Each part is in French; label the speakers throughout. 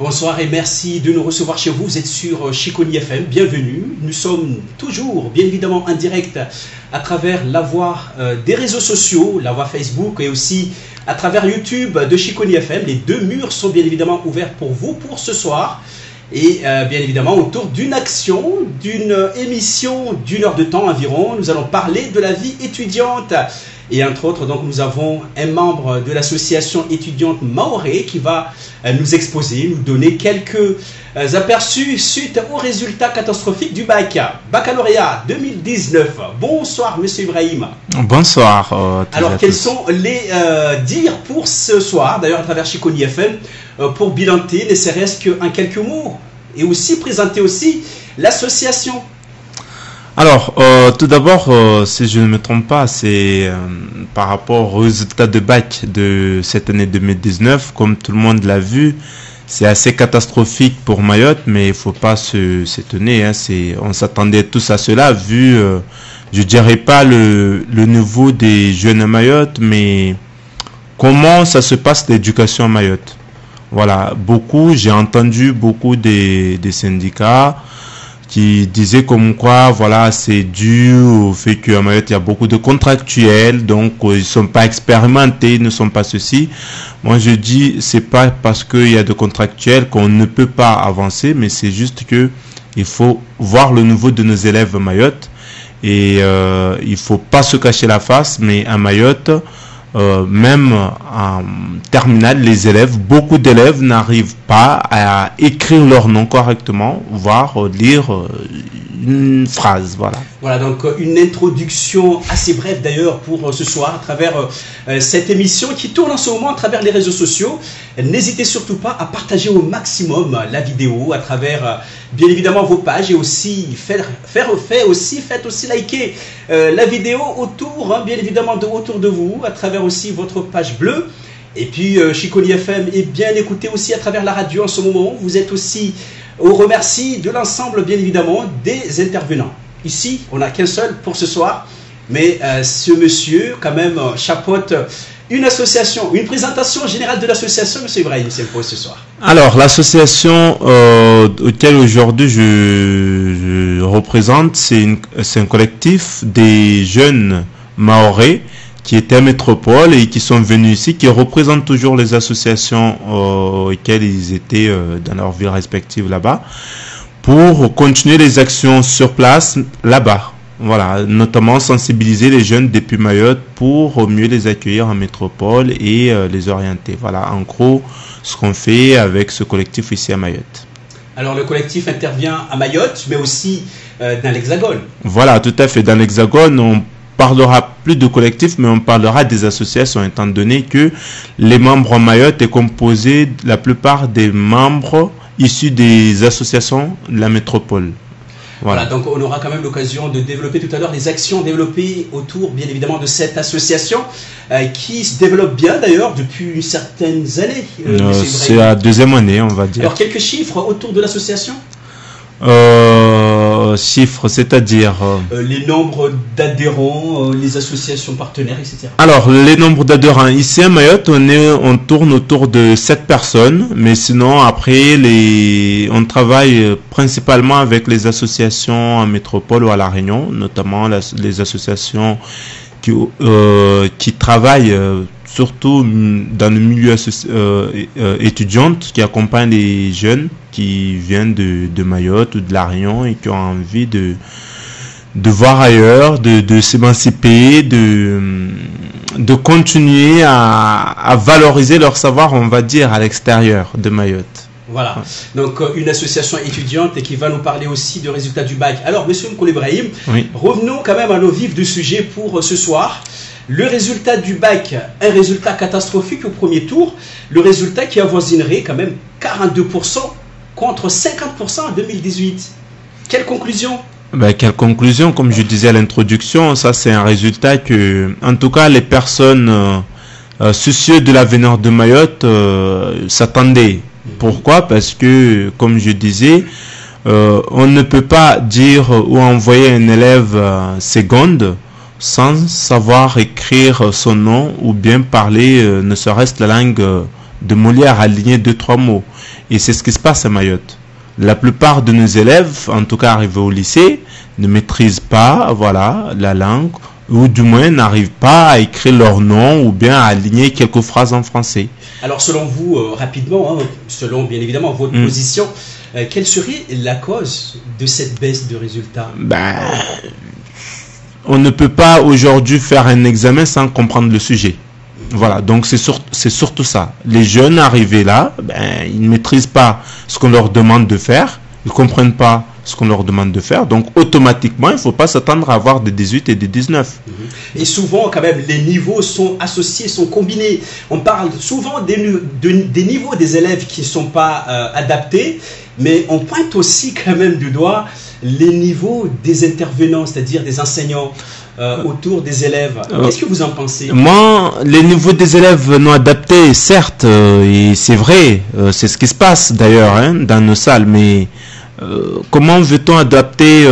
Speaker 1: Bonsoir et merci de nous recevoir chez vous. Vous êtes sur Chiconi FM, bienvenue. Nous sommes toujours, bien évidemment, en direct à travers la voie des réseaux sociaux, la voie Facebook et aussi à travers YouTube de Chiconi FM. Les deux murs sont bien évidemment ouverts pour vous pour ce soir. Et bien évidemment, autour d'une action, d'une émission d'une heure de temps environ, nous allons parler de la vie étudiante. Et entre autres, donc, nous avons un membre de l'association étudiante Maoré qui va nous exposer, nous donner quelques aperçus suite aux résultats catastrophiques du baccalauréat 2019. Bonsoir, monsieur Ibrahim.
Speaker 2: Bonsoir.
Speaker 1: Alors, quels sont les dires pour ce soir, d'ailleurs à travers Chiconi FM, pour bilanter, ne serait-ce qu'en quelques mots, et aussi présenter aussi l'association.
Speaker 2: Alors, tout d'abord, si je ne me trompe pas, c'est par rapport aux résultats de bac de cette année 2019, comme tout le monde l'a vu, c'est assez catastrophique pour Mayotte, mais il ne faut pas s'étonner, hein, on s'attendait tous à cela, vu, je dirais pas le niveau des jeunes à Mayotte, mais comment ça se passe l'éducation à Mayotte. Voilà, j'ai entendu beaucoup des syndicats qui disaient comme quoi, voilà, c'est dû au fait qu'à Mayotte, il y a beaucoup de contractuels, donc ils sont pas expérimentés, ils ne sont pas ceci. Moi, je dis, c'est pas parce qu'il y a de contractuels qu'on ne peut pas avancer, mais c'est juste que il faut voir le niveau de nos élèves à Mayotte, et il faut pas se cacher la face, mais à Mayotte, même en terminale, beaucoup d'élèves n'arrivent pas à écrire leur nom correctement, voire lire une phrase.
Speaker 1: Voilà, donc une introduction assez brève d'ailleurs pour ce soir à travers cette émission qui tourne en ce moment à travers les réseaux sociaux. N'hésitez surtout pas à partager au maximum la vidéo à travers bien évidemment vos pages et aussi faites aussi liker la vidéo autour, bien évidemment autour de vous à travers aussi votre page bleue. Et puis Chiconi FM est bien écouté aussi à travers la radio en ce moment. Vous êtes aussi au remercie de l'ensemble bien évidemment des intervenants. Ici, on n'a qu'un seul pour ce soir, mais ce monsieur quand même chapeaute une association, une présentation générale de l'association. Monsieur Ibrahim s'impose ce soir.
Speaker 2: Alors, l'association auquel aujourd'hui je représente, c'est un collectif des jeunes mahorais qui étaient à Métropole et qui sont venus ici, qui représentent toujours les associations auxquelles ils étaient dans leur ville respective là-bas, pour continuer les actions sur place là-bas. Voilà, notamment sensibiliser les jeunes depuis Mayotte pour mieux les accueillir en métropole et les orienter. Voilà, en gros, ce qu'on fait avec ce collectif ici à Mayotte.
Speaker 1: Alors, le collectif intervient à Mayotte, mais aussi dans l'Hexagone. Voilà,
Speaker 2: tout à fait. Dans l'Hexagone, on parlera plus de collectif, mais on parlera des associations, étant donné que les membres en Mayotte est composé de la plupart des membres issus des associations de la métropole.
Speaker 1: Voilà, donc on aura quand même l'occasion de développer tout à l'heure les actions développées autour, bien évidemment, de cette association qui se développe bien d'ailleurs depuis certaines années.
Speaker 2: C'est la deuxième année, on va dire.
Speaker 1: Alors, quelques chiffres autour de l'association ?
Speaker 2: Chiffres, c'est-à-dire
Speaker 1: les nombres d'adhérents, les associations partenaires, etc.
Speaker 2: Alors, les nombres d'adhérents ici à Mayotte, on tourne autour de 7 personnes, mais sinon après on travaille principalement avec les associations en métropole ou à La Réunion, notamment les associations qui travaillent surtout dans le milieu étudiant, qui accompagne les jeunes qui viennent de Mayotte ou de La Réunion et qui ont envie de voir ailleurs, de s'émanciper, de continuer à valoriser leur savoir, on va dire, à l'extérieur de Mayotte.
Speaker 1: Voilà, donc une association étudiante qui va nous parler aussi de résultats du bac. Alors, monsieur Mkoul Ibrahim,
Speaker 2: oui.
Speaker 1: Revenons quand même à nos vifs du sujet pour ce soir. Le résultat du bac, un résultat catastrophique au premier tour, le résultat qui avoisinerait quand même 42% contre 50% en 2018. Quelle conclusion ?
Speaker 2: Quelle conclusion ? Comme je disais à l'introduction, ça c'est un résultat que, en tout cas, les personnes soucieuses de l'avenir de Mayotte s'attendaient. Pourquoi ? Parce que, comme je disais, on ne peut pas dire ou envoyer un élève seconde sans savoir écrire son nom ou bien parler ne serait-ce la langue de Molière, aligner 2-3 mots. Et c'est ce qui se passe à Mayotte. La plupart de nos élèves, en tout cas arrivés au lycée, ne maîtrisent pas, voilà, la langue, ou du moins n'arrivent pas à écrire leur nom ou bien à aligner quelques phrases en français.
Speaker 1: Alors selon vous, rapidement, hein, selon bien évidemment votre position, quelle serait la cause de cette baisse de résultats?
Speaker 2: On ne peut pas aujourd'hui faire un examen sans comprendre le sujet. Voilà, donc c'est surtout ça. Les jeunes arrivés là, ils ne maîtrisent pas ce qu'on leur demande de faire, ils ne comprennent pas ce qu'on leur demande de faire, donc automatiquement, il ne faut pas s'attendre à avoir des 18 et des 19.
Speaker 1: Et souvent, quand même, les niveaux sont associés, sont combinés. On parle souvent des niveaux des élèves qui ne sont pas adaptés, mais on pointe aussi quand même du doigt les niveaux des intervenants, c'est-à-dire des enseignants autour des élèves. Qu'est-ce que vous en pensez?
Speaker 2: Moi, les niveaux des élèves non adaptés, certes, et c'est vrai, c'est ce qui se passe d'ailleurs hein, dans nos salles, mais comment veut-on adapter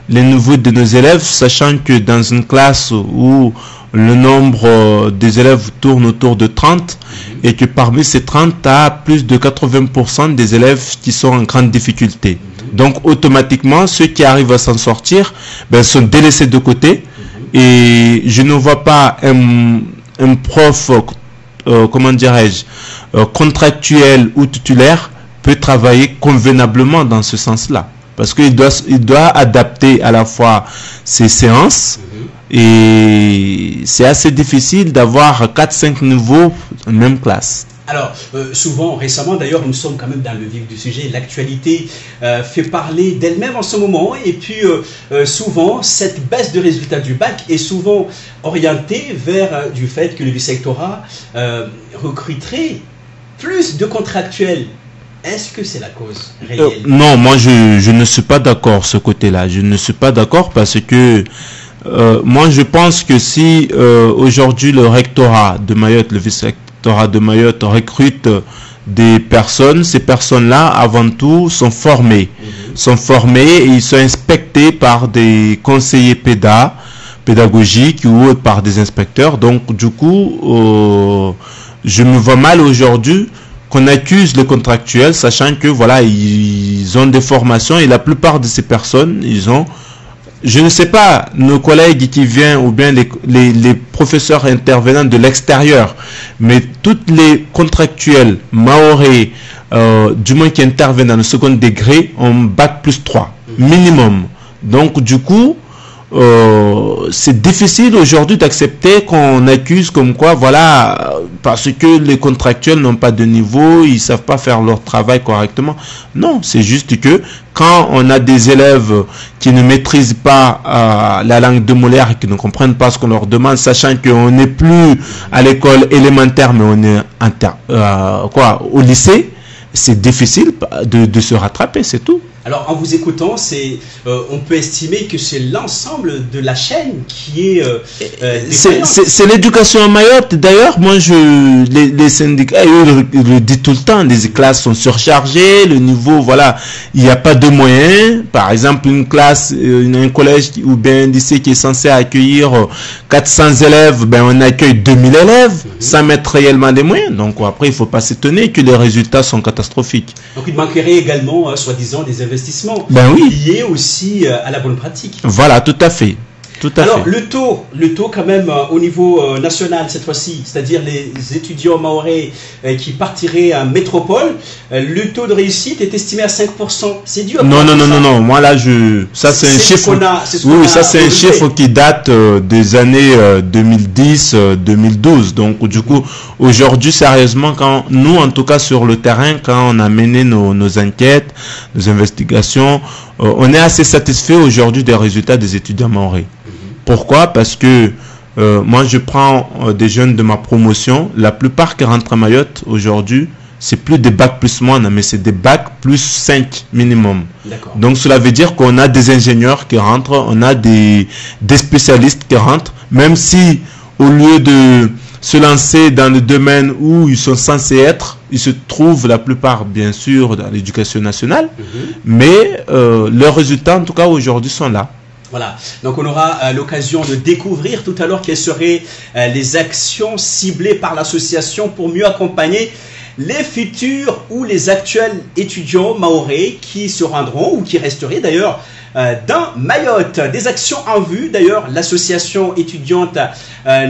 Speaker 2: les niveaux de nos élèves, sachant que dans une classe où le nombre des élèves tourne autour de 30 et que parmi ces 30, tu as plus de 80% des élèves qui sont en grande difficulté. Donc automatiquement, ceux qui arrivent à s'en sortir sont délaissés de côté et je ne vois pas un prof, comment dirais-je, contractuel ou titulaire peut travailler convenablement dans ce sens-là. Parce qu'il doit adapter à la fois ses séances et c'est assez difficile d'avoir 4-5 niveaux en même classe.
Speaker 1: Alors, souvent, récemment, d'ailleurs, nous sommes quand même dans le vif du sujet. L'actualité fait parler d'elle-même en ce moment. Et puis, souvent, cette baisse de résultats du bac est souvent orientée vers du fait que le vice-rectorat recruterait plus de contractuels. Est-ce que c'est la cause réelle?
Speaker 2: Non, moi, je ne suis pas d'accord ce côté-là. Je ne suis pas d'accord parce que moi, je pense que si aujourd'hui le rectorat de Mayotte, le vice-rectorat de Mayotte recrute des personnes, ces personnes-là, avant tout, sont formées. Sont formées et ils sont inspectés par des conseillers pédagogiques ou par des inspecteurs. Donc, du coup, je me vois mal aujourd'hui qu'on accuse les contractuels, sachant que voilà, ils ont des formations et la plupart de ces personnes, ils ont, je ne sais pas, nos collègues qui viennent ou bien les professeurs intervenants de l'extérieur, mais toutes les contractuels mahorais, du moins qui interviennent dans le second degré, ont bac plus 3, minimum. Donc du coup, c'est difficile aujourd'hui d'accepter qu'on accuse comme quoi, voilà, parce que les contractuels n'ont pas de niveau, ils savent pas faire leur travail correctement. Non, c'est juste que quand on a des élèves qui ne maîtrisent pas la langue de Molière et qui ne comprennent pas ce qu'on leur demande, sachant qu'on n'est plus à l'école élémentaire, mais on est au lycée, c'est difficile de se rattraper, c'est tout.
Speaker 1: Alors, en vous écoutant, on peut estimer que c'est l'ensemble de la chaîne qui est
Speaker 2: c'est l'éducation à Mayotte. D'ailleurs, moi, les syndicats, ils le disent tout le temps, les classes sont surchargées, le niveau, voilà, il n'y a pas de moyens. Par exemple, une classe, un collège ou bien un lycée qui est censé accueillir 400 élèves, on accueille 2000 élèves sans mettre réellement des moyens. Donc, après, il ne faut pas s'étonner que les résultats sont catastrophiques.
Speaker 1: Donc, il manquerait également, soi-disant, des investissements liés aussi à la bonne pratique.
Speaker 2: Voilà, tout à fait.
Speaker 1: Alors, le taux quand même au niveau national cette fois-ci, c'est-à-dire les étudiants mahorais qui partiraient en métropole, le taux de réussite est estimé à 5%. C'est dur.
Speaker 2: Non. Moi là, ça c'est un chiffre. Oui, ça c'est un chiffre qui date des années 2010-2012. Donc du coup, aujourd'hui, sérieusement, quand nous, en tout cas sur le terrain, quand on a mené nos enquêtes, nos investigations, on est assez satisfait aujourd'hui des résultats des étudiants mahorais. Pourquoi? Parce que moi, je prends des jeunes de ma promotion. La plupart qui rentrent à Mayotte aujourd'hui, c'est plus des bacs plus moins, mais c'est des bacs plus 5 minimum. Donc, cela veut dire qu'on a des ingénieurs qui rentrent, on a des spécialistes qui rentrent, même si au lieu de se lancer dans le domaine où ils sont censés être, ils se trouvent la plupart, bien sûr, dans l'éducation nationale, mais leurs résultats, en tout cas, aujourd'hui, sont là.
Speaker 1: Voilà, donc on aura l'occasion de découvrir tout à l'heure quelles seraient les actions ciblées par l'association pour mieux accompagner les futurs ou les actuels étudiants mahorais qui se rendront ou qui resteraient d'ailleurs dans Mayotte. Des actions en vue, d'ailleurs, l'association étudiante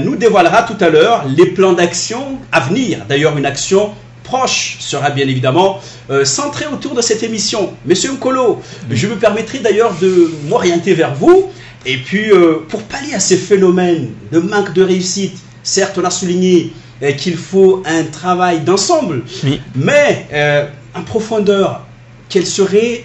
Speaker 1: nous dévoilera tout à l'heure les plans d'action à venir. D'ailleurs, une action proche sera bien évidemment centrée autour de cette émission. Monsieur Nkolo, je me permettrai d'ailleurs de m'orienter vers vous. Et puis, pour pallier à ces phénomènes de manque de réussite, certes, on a souligné qu'il faut un travail d'ensemble, oui, mais en profondeur, quelle serait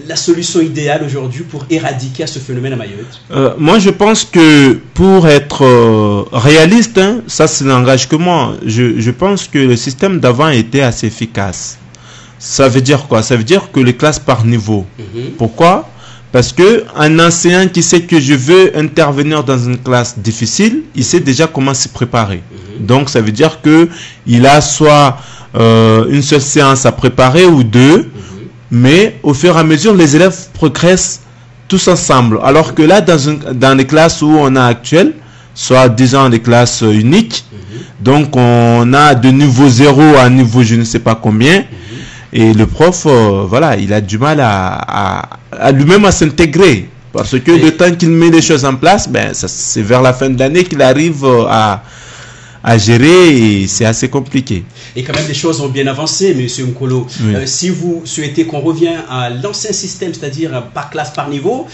Speaker 1: la solution idéale aujourd'hui pour éradiquer ce phénomène à Mayotte?
Speaker 2: Moi, je pense que pour être réaliste, hein, ça, ça n'engage que moi. Je pense que le système d'avant était assez efficace. Ça veut dire quoi? Ça veut dire que les classes par niveau. Pourquoi? Parce que un enseignant qui sait que je veux intervenir dans une classe difficile, il sait déjà comment se préparer. Donc, ça veut dire que il a soit une seule séance à préparer ou deux, mais au fur et à mesure, les élèves progressent tous ensemble. Alors que là, dans les classes où on a actuelles, soit disons les classes uniques, donc on a de niveau 0 à niveau je ne sais pas combien, et le prof, voilà, il a du mal à lui-même à s'intégrer. Parce que le temps qu'il met les choses en place, ben, c'est vers la fin de l'année qu'il arrive à gérer et c'est assez compliqué.
Speaker 1: Et quand même, les choses ont bien avancé, monsieur Nkolo. Oui. Si vous souhaitez qu'on revienne à l'ancien système, c'est-à-dire par classe, par niveau,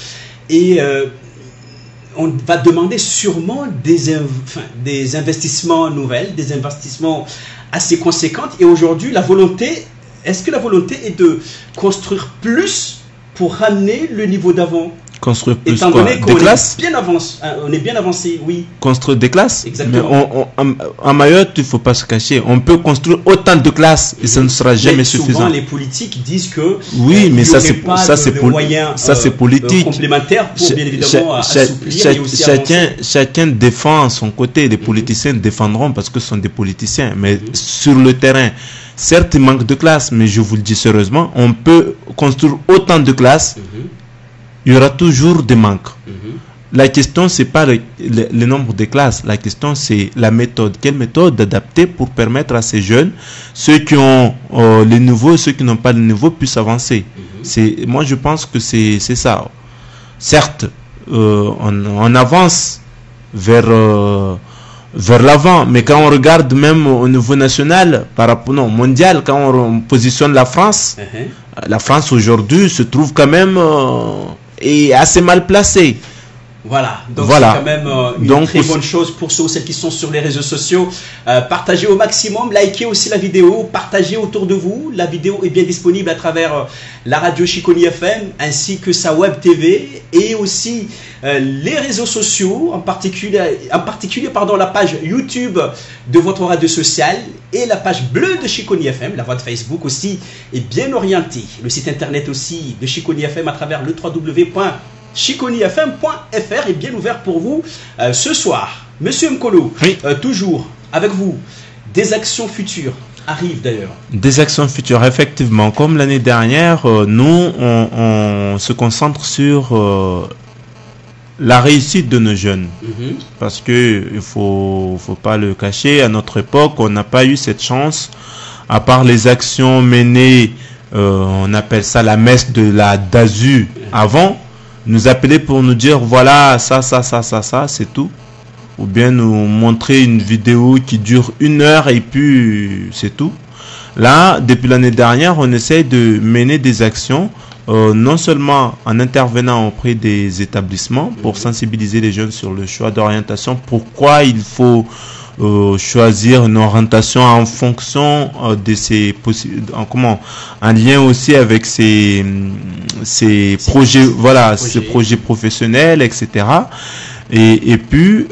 Speaker 1: et on va demander sûrement des investissements nouvelles, des investissements assez conséquents. Et aujourd'hui, la volonté, est-ce que la volonté est de construire plus pour ramener le niveau d'avant?
Speaker 2: Construire plus
Speaker 1: étant
Speaker 2: quoi?
Speaker 1: Donné
Speaker 2: Des classes?
Speaker 1: On est bien avancé, oui.
Speaker 2: Construire des classes?
Speaker 1: Exactement.
Speaker 2: Mais en Mayotte, il ne faut pas se cacher. On peut construire autant de classes et ça ne sera jamais suffisant.
Speaker 1: Souvent, les politiques disent que
Speaker 2: oui, mais ça c'est
Speaker 1: politique complémentaire pour bien évidemment assouplir et aussi
Speaker 2: chacun défend son côté. Les politiciens défendront parce que ce sont des politiciens. Mais sur le terrain, certes, il manque de classes, mais je vous le dis sérieusement, on peut construire autant de classes. Il y aura toujours des manques. La question, ce n'est pas le nombre de classes. La question, c'est la méthode. Quelle méthode adapter pour permettre à ces jeunes, ceux qui ont le niveau, ceux qui n'ont pas le niveau, puissent avancer. Moi, je pense que c'est ça. Certes, on avance vers l'avant, mais quand on regarde même au niveau national, par rapport mondial, quand on positionne la France, la France aujourd'hui se trouve quand même est assez mal placé.
Speaker 1: Voilà, donc c'est quand même une très bonne chose pour ceux ou celles qui sont sur les réseaux sociaux. Partagez au maximum, likez aussi la vidéo, partagez autour de vous. La vidéo est bien disponible à travers la radio Chiconi FM ainsi que sa web TV et aussi les réseaux sociaux, en particulier la page YouTube de votre radio sociale et la page bleue de Chiconi FM. La voie de Facebook aussi est bien orientée. Le site internet aussi de Chiconi FM à travers le www.chiconifm.fr est bien ouvert pour vous ce soir. Monsieur Nkolo, oui. Toujours avec vous, des actions futures arrivent d'ailleurs. Des actions futures,
Speaker 2: effectivement. Comme l'année dernière, nous, on se concentre sur la réussite de nos jeunes. Parce que il faut pas le cacher, à notre époque, on n'a pas eu cette chance, à part les actions menées, on appelle ça la messe de la DASU avant, nous appeler pour nous dire voilà ça c'est tout, ou bien nous montrer une vidéo qui dure 1 heure et puis c'est tout. Là, depuis l'année dernière, on essaie de mener des actions non seulement en intervenant auprès des établissements pour sensibiliser les jeunes sur le choix d'orientation, pourquoi il faut choisir une orientation en fonction de ces en lien aussi avec ces projets, voilà, ces projets professionnels, etc. Et puis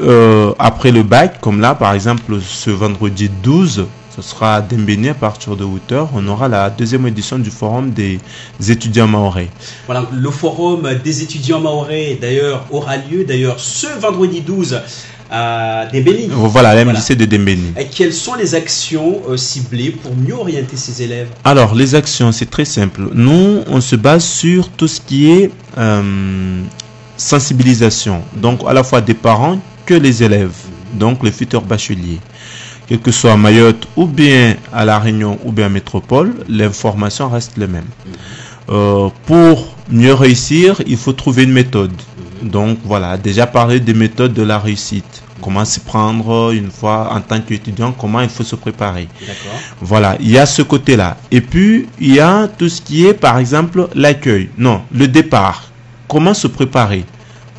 Speaker 2: après le bac, comme là par exemple ce vendredi 12, ce sera à Dembéni à partir de 8h. On aura la 2e édition du forum des étudiants mahorais.
Speaker 1: Voilà, le forum des étudiants mahorais d'ailleurs aura lieu ce vendredi 12 à Dembéni.
Speaker 2: Voilà, l'MJC de Dembéni.
Speaker 1: Et quelles sont les actions ciblées pour mieux orienter ces élèves?
Speaker 2: Alors, les actions, c'est très simple. Nous, on se base sur tout ce qui est sensibilisation. Donc, à la fois des parents que les élèves, donc les futurs bacheliers. quel que soit à Mayotte ou bien à La Réunion ou bien à Métropole, l'information reste la même. Pour mieux réussir, il faut trouver une méthode. Donc voilà, déjà parler des méthodes de la réussite. Comment s'y prendre une fois en tant qu'étudiant, comment il faut se préparer. Voilà, il y a ce côté-là. Et puis, il y a tout ce qui est, par exemple, l'accueil. Non, le départ. Comment se préparer?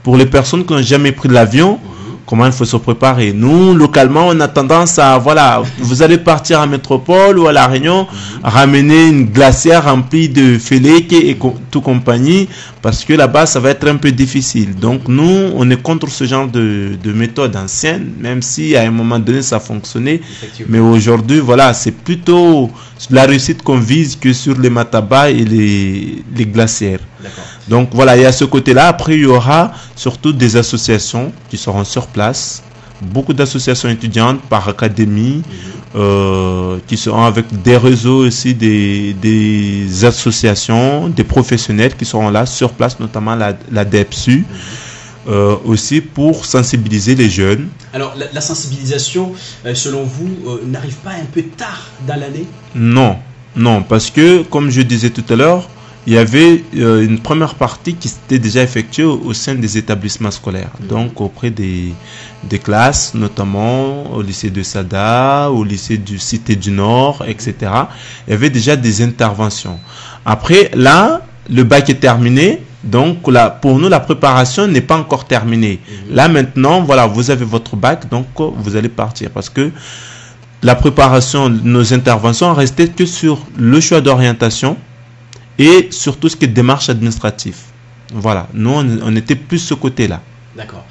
Speaker 2: Pour les personnes qui n'ont jamais pris l'avion, comment il faut se préparer? Nous, localement, on a tendance à, voilà, vous allez partir à Métropole ou à La Réunion, ramener une glacière remplie de félèques et tout compagnie, parce que là-bas, ça va être un peu difficile. Donc, nous, on est contre ce genre de méthode ancienne, même si à un moment donné, ça fonctionnait. Mais aujourd'hui, voilà, c'est plutôt la réussite qu'on vise que sur les matabas et les glacières. Donc voilà, il y a ce côté-là. Après, il y aura surtout des associations qui seront sur place. Beaucoup d'associations étudiantes par académie, qui seront avec des réseaux aussi, des associations, des professionnels qui seront là sur place, notamment la DEPSU, aussi pour sensibiliser les jeunes.
Speaker 1: Alors la sensibilisation, selon vous, n'arrive pas un peu tard dans l'année? Non,
Speaker 2: non, parce que comme je disais tout à l'heure, il y avait une première partie qui s'était déjà effectuée au sein des établissements scolaires, donc auprès des classes, notamment au lycée de Sada, au lycée du Cité du Nord, etc. Il y avait déjà des interventions. Après, là, le bac est terminé, donc là, pour nous, la préparation n'est pas encore terminée. Là, maintenant, voilà, vous avez votre bac, donc vous allez partir, parce que la préparation, nos interventions restaient que sur le choix d'orientation, et surtout ce qui est démarche administrative. Voilà, nous on était plus ce côté-là.
Speaker 1: D'accord.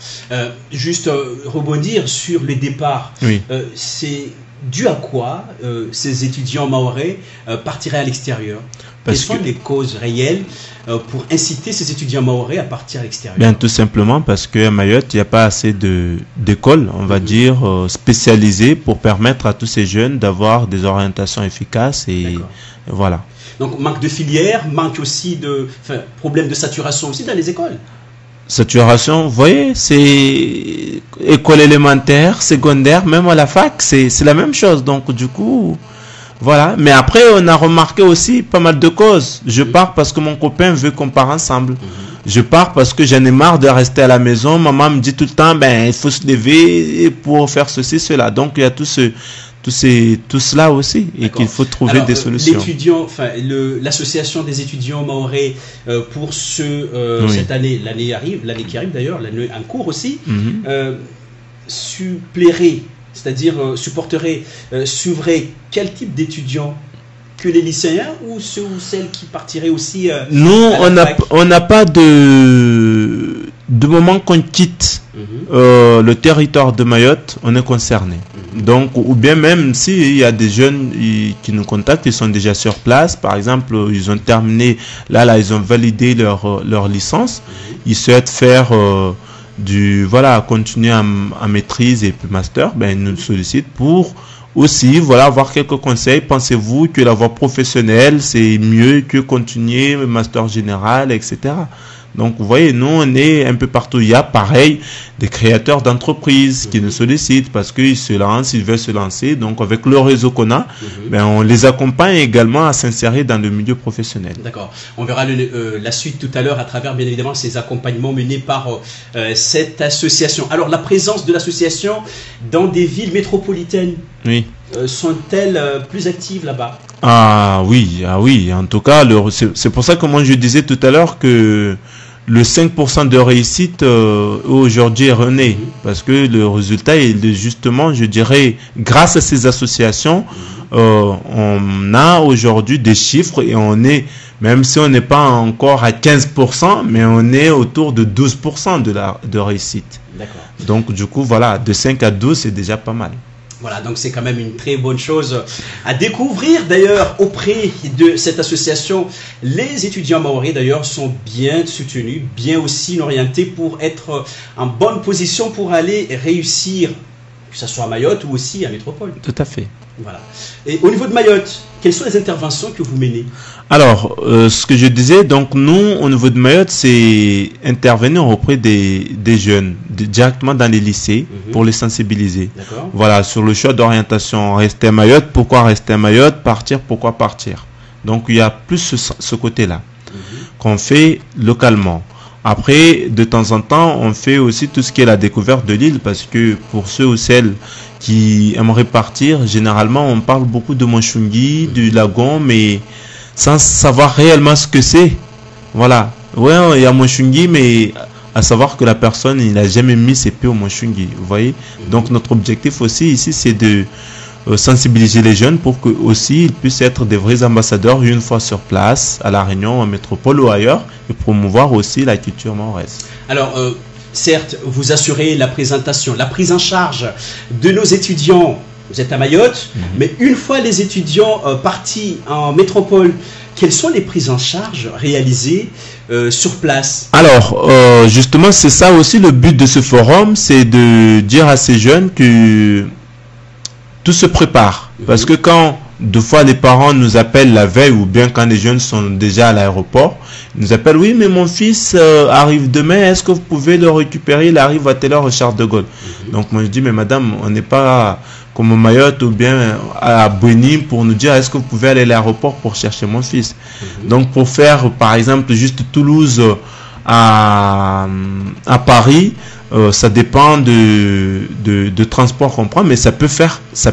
Speaker 1: Juste rebondir sur les départs.
Speaker 2: Oui.
Speaker 1: C'est dû à quoi ces étudiants mahorais partiraient à l'extérieur? Quelles sont les causes réelles pour inciter ces étudiants mahorais à partir à l'extérieur?
Speaker 2: Bien, tout simplement parce qu'à Mayotte, il n'y a pas assez d'écoles, on va dire, spécialisées pour permettre à tous ces jeunes d'avoir des orientations efficaces et voilà.
Speaker 1: Donc, manque de filière, manque aussi de problème de saturation aussi dans les écoles.
Speaker 2: Saturation, vous voyez, c'est école élémentaire, secondaire, même à la fac, c'est la même chose. Donc, du coup, voilà. Mais après, on a remarqué aussi pas mal de causes. Je pars parce que mon copain veut qu'on part ensemble. Je pars parce que j'en ai marre de rester à la maison. Maman me dit tout le temps, ben, il faut se lever pour faire ceci, cela. Donc, il y a tout cela aussi, et qu'il faut trouver des solutions.
Speaker 1: L'étudiant, l'association des étudiants mahorais pour cette année, l'année qui arrive d'ailleurs, l'année en cours aussi, suppléerait, c'est-à-dire supporterait, suivrait quel type d'étudiants? Que les lycéens ou ceux ou celles qui partiraient aussi
Speaker 2: Nous, on n'a pas de moment qu'on quitte le territoire de Mayotte, on est concerné. Donc, ou bien même s'il y a des jeunes qui nous contactent, ils sont déjà sur place, par exemple, ils ont terminé, là ils ont validé leur licence, ils souhaitent faire continuer en maîtrise et puis master, ben ils nous sollicitent pour aussi, voilà, avoir quelques conseils. Pensez-vous que la voie professionnelle, c'est mieux que continuer le master général, etc. Donc, vous voyez, nous, on est un peu partout. Il y a, pareil, des créateurs d'entreprises qui nous sollicitent parce qu'ils se lancent, ils veulent se lancer. Donc, avec le réseau qu'on a, ben, on les accompagne également à s'insérer dans le milieu professionnel.
Speaker 1: D'accord. On verra la suite tout à l'heure à travers, bien évidemment, ces accompagnements menés par cette association. Alors, la présence de l'association dans des villes métropolitaines, sont-elles plus actives là-bas?
Speaker 2: Ah oui. En tout cas, c'est pour ça que moi je disais tout à l'heure que le 5% de réussite aujourd'hui est rené. Parce que le résultat est justement, je dirais, grâce à ces associations, on a aujourd'hui des chiffres et on est, même si on n'est pas encore à 15%, mais on est autour de 12% de réussite.
Speaker 1: D'accord.
Speaker 2: Donc du coup, voilà, de 5 à 12, c'est déjà pas mal.
Speaker 1: Voilà, donc c'est quand même une très bonne chose à découvrir. D'ailleurs, auprès de cette association, les étudiants mahorais d'ailleurs sont bien soutenus, bien aussi orientés pour être en bonne position pour aller réussir que ce soit à Mayotte ou aussi à Métropole.
Speaker 2: Tout à fait.
Speaker 1: Voilà. Et au niveau de Mayotte, quelles sont les interventions que vous menez?
Speaker 2: Alors, ce que je disais, donc nous, au niveau de Mayotte, c'est intervenir auprès des jeunes, directement dans les lycées, pour les sensibiliser. Voilà, sur le choix d'orientation. Rester à Mayotte, pourquoi rester à Mayotte? Partir, pourquoi partir? Donc, il y a plus ce côté-là qu'on fait localement. Après, de temps en temps, on fait aussi tout ce qui est la découverte de l'île, parce que pour ceux ou celles qui aimeraient partir, généralement, on parle beaucoup de Montchungui, du lagon, mais sans savoir réellement ce que c'est. Voilà. Ouais, il y a Montchungui, mais à savoir que la personne, il n'a jamais mis ses pieds au Montchungui. Vous voyez? Donc, notre objectif aussi ici, c'est de sensibiliser les jeunes pour que aussi ils puissent être des vrais ambassadeurs une fois sur place, à La Réunion, en métropole ou ailleurs, et promouvoir aussi la culture mahoraise.
Speaker 1: Alors, certes, vous assurez la présentation, la prise en charge de nos étudiants. Vous êtes à Mayotte, mais une fois les étudiants partis en métropole, quelles sont les prises en charge réalisées sur place?
Speaker 2: Alors, justement, c'est ça aussi le but de ce forum, c'est de dire à ces jeunes que tout se prépare. Parce que quand, deux fois, les parents nous appellent la veille, ou bien quand les jeunes sont déjà à l'aéroport, ils nous appellent, oui, mais mon fils arrive demain, est-ce que vous pouvez le récupérer? Il arrive à telle heure au Charles de Gaulle. Donc, moi, je dis, mais madame, on n'est pas comme au Mayotte ou bien à Boni pour nous dire, est-ce que vous pouvez aller à l'aéroport pour chercher mon fils? Donc, pour faire, par exemple, juste Toulouse à Paris, ça dépend de transport qu'on prend, mais ça peut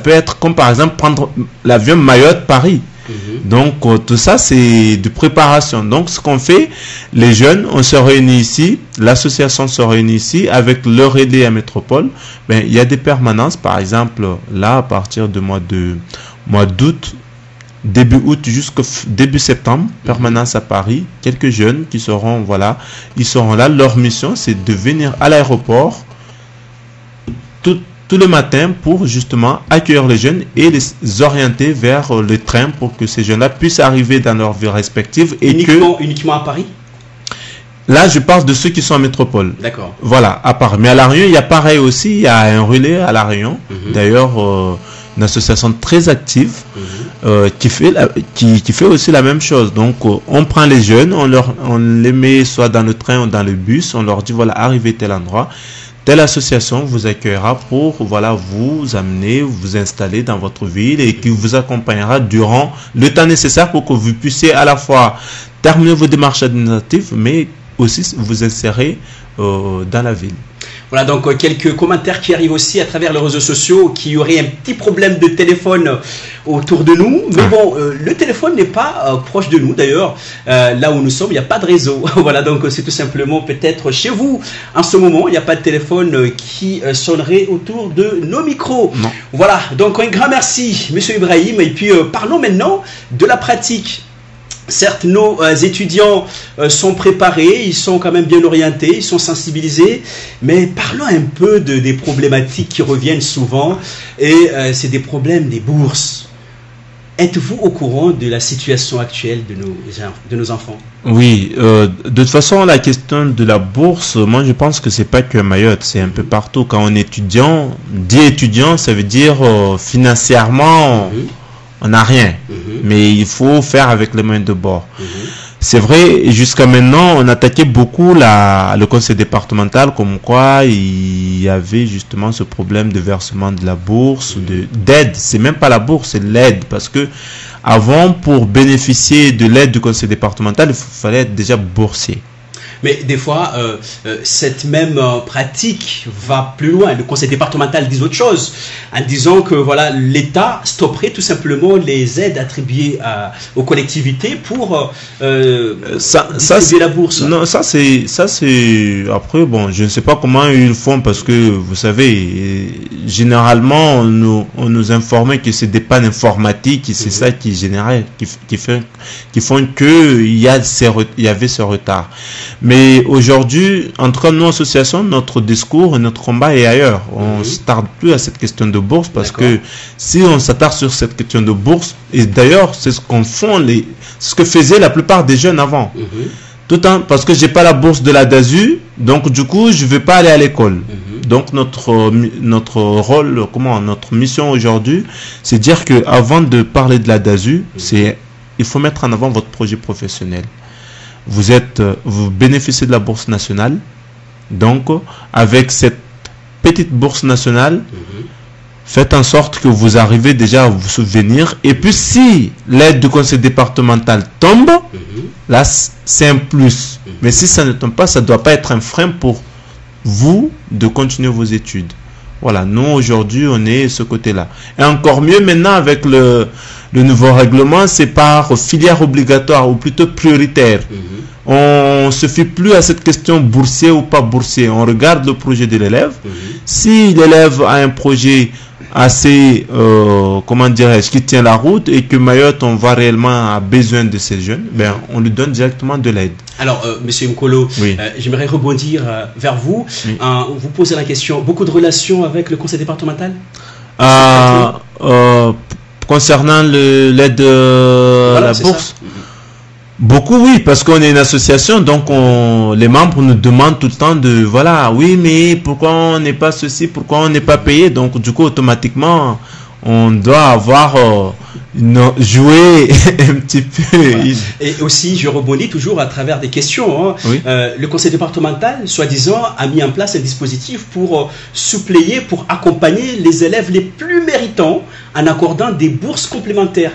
Speaker 2: être comme par exemple prendre l'avion Mayotte-Paris. Donc tout ça c'est de préparation. Donc ce qu'on fait, les jeunes, on se réunit ici, l'association se réunit ici avec le relais à Métropole. Ben, il y a des permanences, par exemple là à partir du mois d'août, début août jusqu'au début septembre, permanence à Paris, quelques jeunes qui seront, voilà, ils seront là. Leur mission, c'est de venir à l'aéroport tout le matin pour justement accueillir les jeunes et les orienter vers le train pour que ces jeunes-là puissent arriver dans leur ville respective. Et
Speaker 1: uniquement à Paris?
Speaker 2: Là, je parle de ceux qui sont en métropole.
Speaker 1: D'accord.
Speaker 2: Voilà, à Paris. Mais à La Réunion, il y a pareil aussi, il y a un relais à La Réunion. D'ailleurs, une association très active qui fait aussi la même chose. Donc on prend les jeunes, on les met soit dans le train ou dans le bus, on leur dit voilà, arrivez tel endroit, telle association vous accueillera pour voilà, vous amener, vous installer dans votre ville et qui vous accompagnera durant le temps nécessaire pour que vous puissiez à la fois terminer vos démarches administratives mais aussi vous insérer dans la ville.
Speaker 1: Voilà donc quelques commentaires qui arrivent aussi à travers les réseaux sociaux, qu'il y aurait un petit problème de téléphone autour de nous. Mais bon, le téléphone n'est pas proche de nous d'ailleurs. Là où nous sommes, il n'y a pas de réseau. Voilà, donc c'est tout simplement peut-être chez vous. En ce moment, il n'y a pas de téléphone qui sonnerait autour de nos micros.
Speaker 2: Non.
Speaker 1: Voilà, donc un grand merci, Monsieur Ibrahim. Et puis parlons maintenant de la pratique. Certes, nos étudiants sont préparés, ils sont quand même bien orientés, ils sont sensibilisés, mais parlons un peu des problématiques qui reviennent souvent, et c'est des problèmes des bourses. Êtes-vous au courant de la situation actuelle de nos enfants?
Speaker 2: Oui, de toute façon, la question de la bourse, moi je pense que c'est pas que à Mayotte, c'est un peu partout. Quand on est étudiant, dit étudiant, ça veut dire financièrement... On n'a rien, mais il faut faire avec les moyens de bord. C'est vrai, jusqu'à maintenant, on attaquait beaucoup le conseil départemental, comme quoi il y avait justement ce problème de versement de la bourse, d'aide. C'est même pas la bourse, c'est l'aide, parce que avant, pour bénéficier de l'aide du conseil départemental, il fallait être déjà boursier.
Speaker 1: Mais des fois, cette même pratique va plus loin. Le conseil départemental dit autre chose, en disant que voilà, l'État stopperait tout simplement les aides attribuées aux collectivités pour distribuer la bourse.
Speaker 2: Non, ça c'est après bon, je ne sais pas comment ils font parce que vous savez, généralement on nous informait que c'est des pannes informatiques et c'est ça qui générait, qui font que il y avait ce retard. Mais aujourd'hui, en tout cas, nous, association, notre discours et notre combat est ailleurs. On ne s'attarde plus à cette question de bourse parce que si on s'attarde sur cette question de bourse, et d'ailleurs, c'est ce ce que faisaient la plupart des jeunes avant. Tout le temps, parce que j'ai pas la bourse de la DASU, donc du coup, je vais pas aller à l'école. Donc notre rôle, notre mission aujourd'hui, c'est dire que avant de parler de la DASU, il faut mettre en avant votre projet professionnel. Vous bénéficiez de la bourse nationale. Donc, avec cette petite bourse nationale, faites en sorte que vous arrivez déjà à vous souvenir. Et puis, si l'aide du conseil départemental tombe, là, c'est un plus. Mais si ça ne tombe pas, ça ne doit pas être un frein pour vous de continuer vos études. Voilà, nous, aujourd'hui, on est ce côté-là. Et encore mieux, maintenant, avec le nouveau règlement, c'est par filière obligatoire ou plutôt prioritaire. On ne se fie plus à cette question boursier ou pas boursier. On regarde le projet de l'élève. Si l'élève a un projet assez, qui tient la route et que Mayotte, on voit réellement a besoin de ces jeunes, ben, on lui donne directement de l'aide.
Speaker 1: Alors, Monsieur Mkolo, j'aimerais rebondir vers vous. Vous posez la question, beaucoup de relations avec le conseil départemental
Speaker 2: concernant l'aide à la bourse? Beaucoup, oui, parce qu'on est une association, donc les membres nous demandent tout le temps de, voilà, oui, mais pourquoi on n'est pas ceci, pourquoi on n'est pas payé? Donc, du coup, automatiquement, on doit avoir joué un petit peu.
Speaker 1: Voilà. Et aussi, je rebondis toujours à travers des questions. Le conseil départemental, soi-disant, a mis en place un dispositif pour suppléer, pour accompagner les élèves les plus méritants en accordant des bourses complémentaires.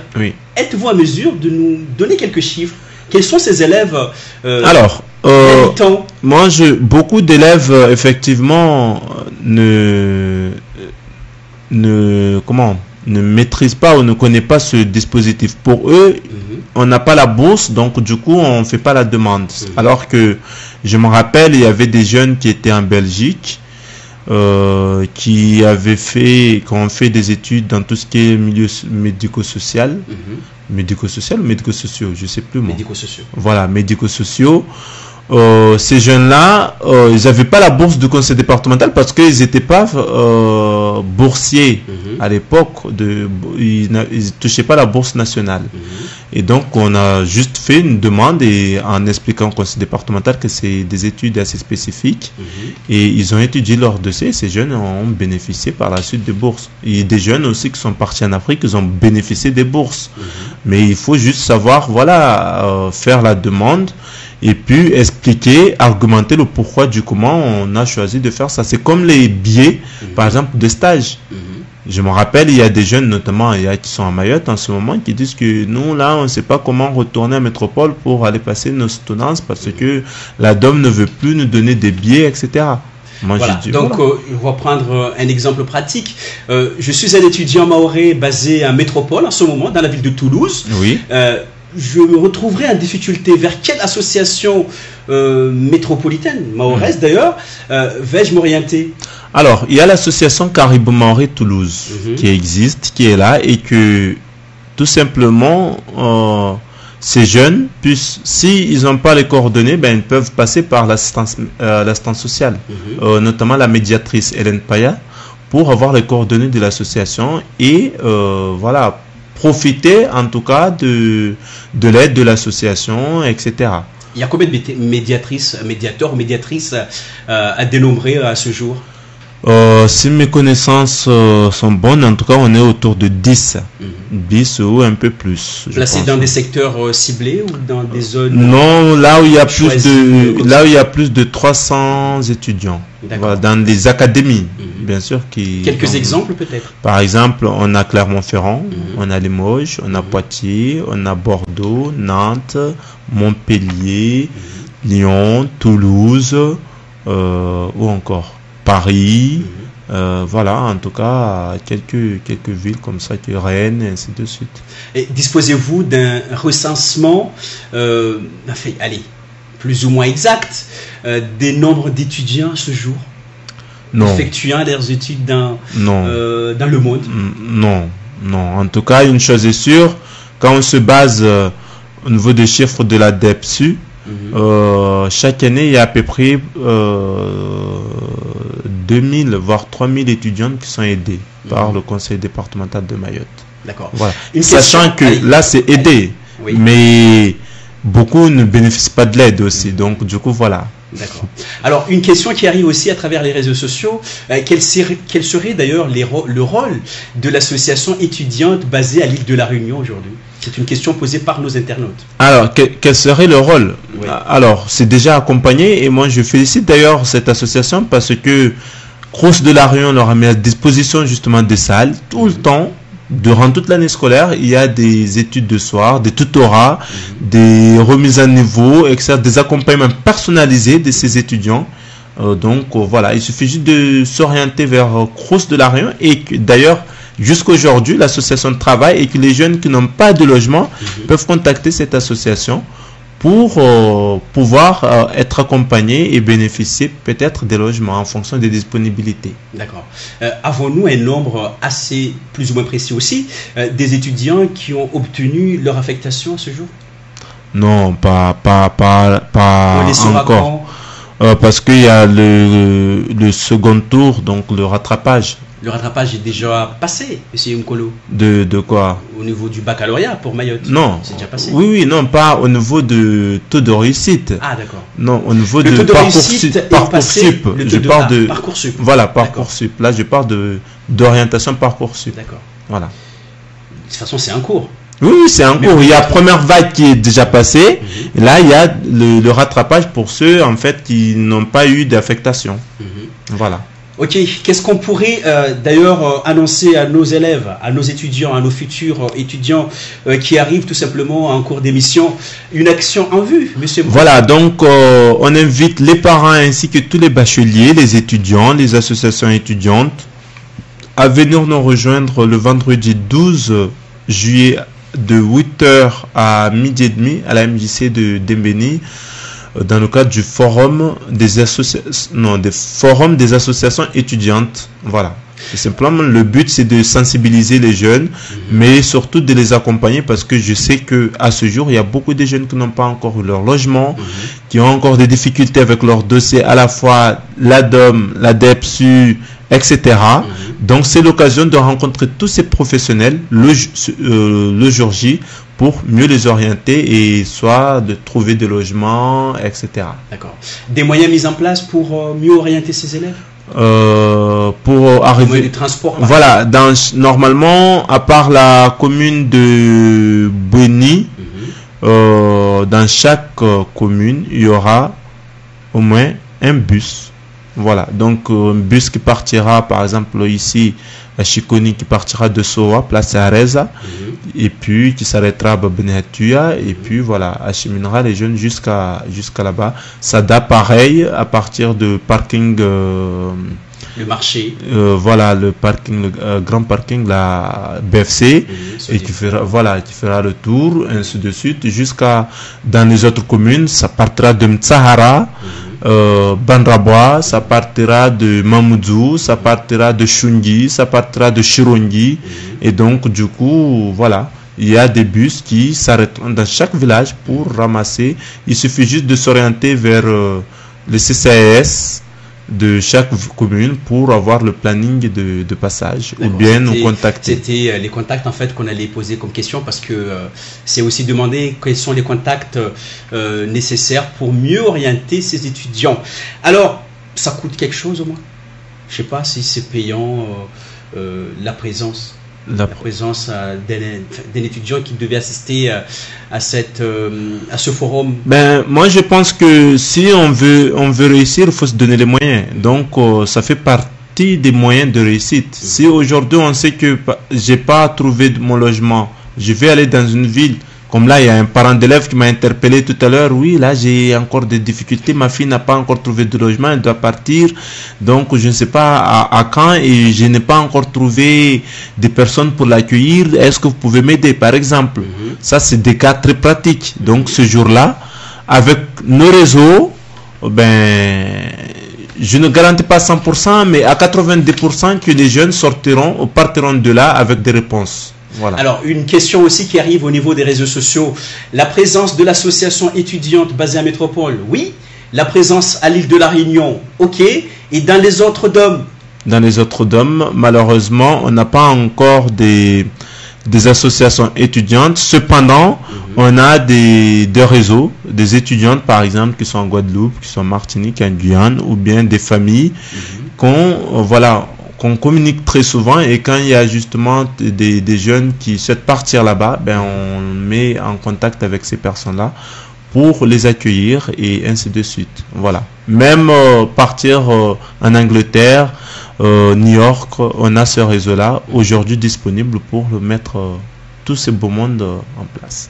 Speaker 1: Êtes-vous en mesure de nous donner quelques chiffres? Quels sont ces élèves méritants?
Speaker 2: Moi, beaucoup d'élèves, effectivement, ne maîtrisent pas ou ne connaissent pas ce dispositif. Pour eux, on n'a pas la bourse, donc du coup, on ne fait pas la demande. Alors que, je me rappelle, il y avait des jeunes qui étaient en Belgique, qui ont fait des études dans tout ce qui est milieu médico-social. Médico-social ou médico-sociaux, je ne sais plus moi.
Speaker 1: Médico-sociaux.
Speaker 2: Voilà, médico-sociaux. Ces jeunes-là, ils n'avaient pas la bourse du conseil départemental parce qu'ils n'étaient pas boursiers à l'époque. Ils ne touchaient pas la bourse nationale. Et donc, on a juste fait une demande en expliquant au conseil départemental que c'est des études assez spécifiques. Et ils ont étudié leur dossier. Ces jeunes ont bénéficié par la suite des bourses. Il y a des jeunes aussi qui sont partis en Afrique, ils ont bénéficié des bourses. Mais il faut juste savoir, faire la demande. Et puis expliquer, argumenter le pourquoi du comment on a choisi de faire ça. C'est comme les billets, par exemple, de stage. Je me rappelle, il y a des jeunes, notamment qui sont à Mayotte en ce moment, qui disent que nous, là, on ne sait pas comment retourner à Métropole pour aller passer nos soutenances parce que la DOM ne veut plus nous donner des billets, etc. Moi,
Speaker 1: je vais prendre un exemple pratique. Je suis un étudiant mahorais basé à Métropole en ce moment, dans la ville de Toulouse. Je me retrouverai en difficulté. Vers quelle association métropolitaine, mahoraise d'ailleurs, vais-je m'orienter?
Speaker 2: Alors, il y a l'association Caribou Mahorais Toulouse qui existe, qui est là, et que tout simplement, ces jeunes puissent, s'ils n'ont pas les coordonnées, ben, ils peuvent passer par l'assistance sociale, notamment la médiatrice Hélène Paya, pour avoir les coordonnées de l'association et profiter en tout cas de l'aide de l'association, etc.
Speaker 1: Il y a combien de médiateurs ou médiatrices à dénombrer à ce jour?
Speaker 2: Si mes connaissances sont bonnes, en tout cas on est autour de 10. 10 ou un peu plus.
Speaker 1: Placés dans des secteurs ciblés ou dans des zones?
Speaker 2: Non, là où il y a plus de 300 étudiants. Voilà, dans des académies, bien sûr.
Speaker 1: Quelques exemples peut-être?
Speaker 2: Par exemple, on a Clermont-Ferrand, on a Limoges, on a Poitiers, on a Bordeaux, Nantes, Montpellier, Lyon, Toulouse, ou encore Paris. Voilà, en tout cas, quelques villes comme ça, Rennes, et ainsi de suite.
Speaker 1: Et disposez-vous d'un recensement, plus ou moins exact, des nombres d'étudiants ce jour effectuant leurs études dans le monde?
Speaker 2: Non. En tout cas, une chose est sûre, quand on se base au niveau des chiffres de la DEPSU, chaque année, il y a à peu près 2000 voire 3000 étudiants qui sont aidés par le conseil départemental de Mayotte.
Speaker 1: D'accord.
Speaker 2: Voilà. Sachant que là, c'est aidé, mais beaucoup ne bénéficient pas de l'aide aussi. Donc, du coup, voilà.
Speaker 1: D'accord. Alors, une question qui arrive aussi à travers les réseaux sociaux, quel serait d'ailleurs le rôle de l'association étudiante basée à l'île de la Réunion aujourd'hui? C'est une question posée par nos internautes.
Speaker 2: Alors, quel serait le rôle?
Speaker 1: Oui.
Speaker 2: Alors, c'est déjà accompagné et moi je félicite d'ailleurs cette association parce que Crous de la Réunion leur a mis à disposition justement des salles tout le temps. Durant toute l'année scolaire, il y a des études de soir, des tutorats, des remises à niveau, etc., des accompagnements personnalisés de ces étudiants. Donc voilà, il suffit juste de s'orienter vers Crous de la Réunion et d'ailleurs, jusqu'aujourd'hui, l'association travaille et que les jeunes qui n'ont pas de logement peuvent contacter cette association pour pouvoir être accompagnés et bénéficier peut-être des logements en fonction des disponibilités.
Speaker 1: D'accord. Avons-nous un nombre assez, plus ou moins précis aussi, des étudiants qui ont obtenu leur affectation à ce jour?
Speaker 2: Non, pas
Speaker 1: On les saura
Speaker 2: encore. Parce qu'il y a le second tour, donc le rattrapage.
Speaker 1: Le rattrapage est déjà passé, M. Mkolo.
Speaker 2: De quoi?
Speaker 1: Au niveau du baccalauréat pour Mayotte.
Speaker 2: Non.
Speaker 1: C'est déjà passé.
Speaker 2: Oui, non, pas au niveau de taux de réussite.
Speaker 1: Ah, d'accord.
Speaker 2: Non, au niveau
Speaker 1: le
Speaker 2: de
Speaker 1: taux de réussite est passé,
Speaker 2: je parle de
Speaker 1: Parcoursup.
Speaker 2: Voilà, Parcoursup. Là, je parle d'orientation Parcoursup.
Speaker 1: D'accord.
Speaker 2: Voilà.
Speaker 1: De toute façon, c'est en cours.
Speaker 2: Oui, c'est en cours. Il y a la première vague qui est déjà passée. Et là, il y a le rattrapage pour ceux en fait qui n'ont pas eu d'affectation. Voilà.
Speaker 1: Ok, qu'est-ce qu'on pourrait d'ailleurs annoncer à nos élèves, à nos étudiants, à nos futurs étudiants qui arrivent tout simplement en cours d'émission? Une action en vue, monsieur?
Speaker 2: Voilà, donc on invite les parents ainsi que tous les bacheliers, les étudiants, les associations étudiantes à venir nous rejoindre le vendredi 12 juillet de 8h à 12h30 à la MJC de Dembéni, dans le cadre du forum des associations étudiantes. Voilà. Et simplement, le but, c'est de sensibiliser les jeunes, mais surtout de les accompagner parce que je sais que à ce jour, il y a beaucoup de jeunes qui n'ont pas encore eu leur logement, qui ont encore des difficultés avec leur dossier, à la fois l'ADOM, la DEPSU, etc. Donc, c'est l'occasion de rencontrer tous ces professionnels le jour J pour mieux les orienter et soit de trouver des logements, etc.
Speaker 1: D'accord. Des moyens mis en place pour mieux orienter ces élèves?
Speaker 2: Pour arriver
Speaker 1: du transport.
Speaker 2: Voilà, normalement, à part la commune de Bouéni, dans chaque commune, il y aura au moins un bus. Voilà, donc un bus qui partira, par exemple, ici, à Chikoni, qui partira de Soa, place à Areza, et puis qui s'arrêtera à Babenetuya, et puis voilà, acheminera les jeunes jusqu'à là-bas. Sada, pareil, à partir de parking.
Speaker 1: Le marché.
Speaker 2: Voilà, le parking, le grand parking, la BFC, et qui fera le tour, ainsi de suite, jusqu'à dans les autres communes. Ça partira de Mtsahara, Bandrabois, ça partira de Mamoudzou, ça partira de Shungi, ça partira de Chirongi, et donc du coup, voilà. Il y a des bus qui s'arrêteront dans chaque village pour ramasser. Il suffit juste de s'orienter vers le CCAS de chaque commune pour avoir le planning de passage, ou bien nous contacter.
Speaker 1: C'était les contacts en fait qu'on allait poser comme question, parce que c'est aussi demander quels sont les contacts nécessaires pour mieux orienter ces étudiants. Alors, ça coûte quelque chose au moins? Je sais pas si c'est payant la présence d'un étudiant qui devait assister à ce forum.
Speaker 2: Ben, moi je pense que si on veut réussir, il faut se donner les moyens. Donc ça fait partie des moyens de réussite. Si aujourd'hui on sait que j'ai pas trouvé mon logement, je vais aller dans une ville. Comme là, il y a un parent d'élève qui m'a interpellé tout à l'heure. Oui, là, j'ai encore des difficultés. Ma fille n'a pas encore trouvé de logement. Elle doit partir. Donc, je ne sais pas à quand. Et je n'ai pas encore trouvé des personnes pour l'accueillir. Est-ce que vous pouvez m'aider, par exemple? Ça, c'est des cas très pratiques. Donc, ce jour-là, avec nos réseaux, ben, je ne garantis pas 100%, mais à 90% que les jeunes sortiront ou partiront de là avec des réponses. Voilà.
Speaker 1: Alors, une question aussi qui arrive au niveau des réseaux sociaux. La présence de l'association étudiante basée à Métropole, oui. La présence à l'île de la Réunion, ok. Et dans les autres DOM?
Speaker 2: Dans les autres DOM, malheureusement, on n'a pas encore des associations étudiantes. Cependant, On a des réseaux, des étudiantes par exemple qui sont en Guadeloupe, qui sont en Martinique, en Guyane, ou bien des familles qu'on communique très souvent, et quand il y a justement des jeunes qui souhaitent partir là-bas, ben on met en contact avec ces personnes-là pour les accueillir et ainsi de suite. Voilà. Même partir en Angleterre, New York, on a ce réseau-là aujourd'hui disponible pour mettre tous ces beaux mondes en place.